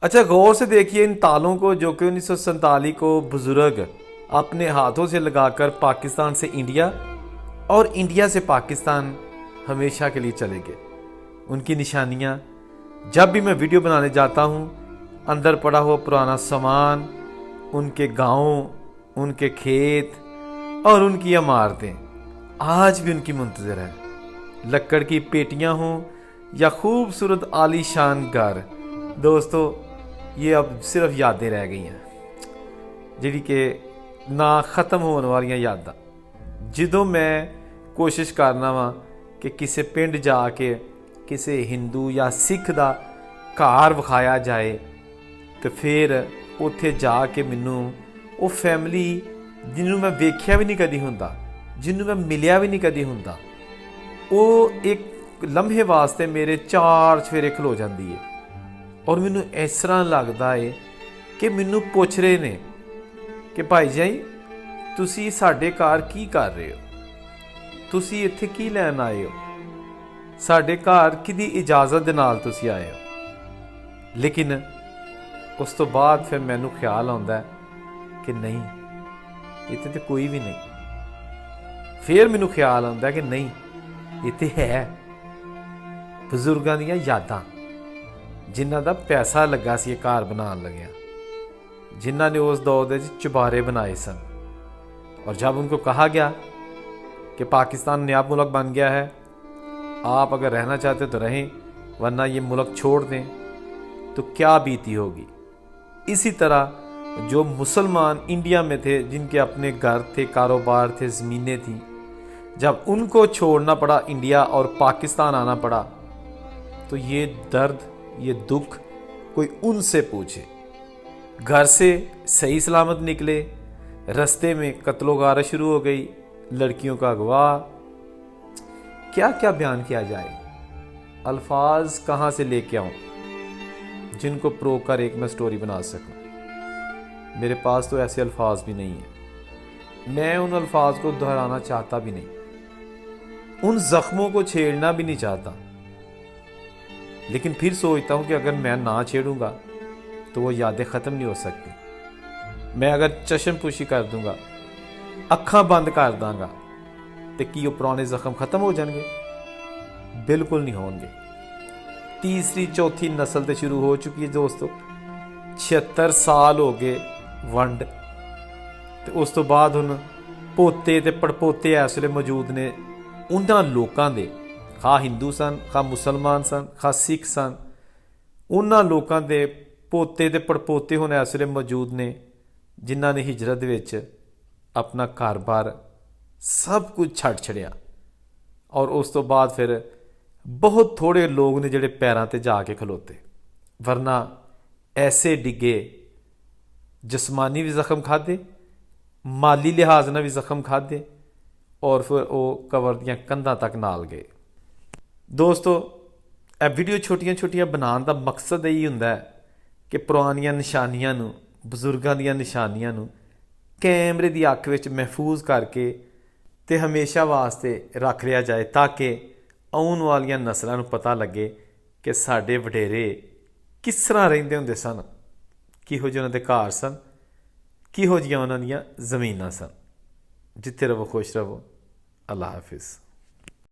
अच्छा, गौर से देखिए इन तालों को जो कि 1947 को बुजुर्ग अपने हाथों से लगाकर पाकिस्तान से इंडिया और इंडिया से पाकिस्तान हमेशा के लिए चले गए। उनकी निशानियाँ जब भी मैं वीडियो बनाने जाता हूँ, अंदर पड़ा हुआ पुराना सामान, उनके गांव, उनके खेत और उनकी इमारतें आज भी उनकी मुंतज़र हैं। लक्कड़ की पेटियाँ हों या खूबसूरत आलीशान घर, दोस्तों ये अब सिर्फ यादें रह गई हैं, जिहड़ी कि ना ख़त्म होने वाली यादां। ਜਦੋਂ मैं कोशिश करना वा कि किसी पिंड जाके किसी हिंदू या सिख का घर विखाया जाए तो फिर उत्थे जाके मैनू वो फैमिली जिन्होंने मैं वेख्या भी नहीं कदी हुंदा, जिन्होंने मैं मिलिया भी नहीं कदी हुंदा, वो एक लम्हे वास्ते मेरे चार चफेरे खलो जाती है। और मैनू इस तरह लगता है कि मैनू पुछ रहे ने कि भाई जी तुसी साडे घर की कर रहे हो, तुसी इत्थे की लैन आए हो, साडे घर किदी इजाजत दे नाल तुसी आए हो। लेकिन उस तो बाद फिर मैनू ख्याल आउंदा है कि नहीं, इत्थे तो कोई भी नहीं। फिर मैनू ख्याल आउंदा कि नहीं, इत्थे है बजुर्गों दी यादां, जिन्हां दा पैसा लगा सी घर बनाने लग्या, जिन्हां ने उस दौर दे चुबारे बनाए सन। और जब उनको कहा गया कि पाकिस्तान नया मुल्क बन गया है, आप अगर रहना चाहते तो रहें वरना ये मुल्क छोड़ दें, तो क्या बीती होगी। इसी तरह जो मुसलमान इंडिया में थे, जिनके अपने घर थे, कारोबार थे, ज़मीनें थी, जब उनको छोड़ना पड़ा इंडिया और पाकिस्तान आना पड़ा, तो ये दर्द, ये दुख कोई उनसे पूछे। घर से सही सलामत निकले, रास्ते में कत्लो गारत शुरू हो गई, लड़कियों का अगवा, क्या क्या बयान किया जाए। अल्फाज कहाँ से लेके आऊँ जिनको प्रो कर एक मैं स्टोरी बना सकूँ। मेरे पास तो ऐसे अल्फाज भी नहीं है, मैं उन अल्फाज को दोहराना चाहता भी नहीं, उन जख्मों को छेड़ना भी नहीं चाहता। लेकिन फिर सोचता हूँ कि अगर मैं ना छेड़ूंगा तो वो यादें ख़त्म नहीं हो सकती। मैं अगर चश्मपुशी कर दूंगा, अखां बंद कर दांगा, तो कि वो पुराने जख्म खत्म हो जाएंगे? बिल्कुल नहीं होंगे। तीसरी चौथी नस्ल तो शुरू हो चुकी है दोस्तों। 76 साल हो गए वंड, तो उस तो बाद हुण पोते ते पड़पोते इस वेले मौजूद ने उन्हां लोकां दे, खा हिंदू सन, खा मुसलमान सन, खा सिख सन, उन्हां लोकां दे पोते ते पड़पोते हुण इस वेले मौजूद ने जिन्हां ने हिजरत विच अपना घर बार सब कुछ छड्ड छड़िया। और उस तो बाद फिर बहुत थोड़े लोग ने जिहड़े पैरां ते जाके खलोते, वरना ऐसे डिगे, जिसमानी भी जख्म खाधे, माली लिहाज नाल भी जख्म खाधे, और फिर वो कवर दियां कंधां तक नाल गए। दोस्तों यह वीडियो छोटियां छोटियां बनाने का मकसद यही हुंदा है कि पुरानियां निशानियां नूं, बजुर्गों दी निशानियां नूं कैमरे की अख विच महफूज करके ते हमेशा वास्ते रख लिया जाए, ताकि आउण वालियां नस्लां नूं पता लगे कि साडे वडेरे किस तरह रहिंदे हुंदे सन, किहो जिहे उन्हां दे घर सन, किहो जिहियां उन्हां दीयां ज़मीनां सन। जिथे रवो खुश रवो। अल्लाह हाफिज़।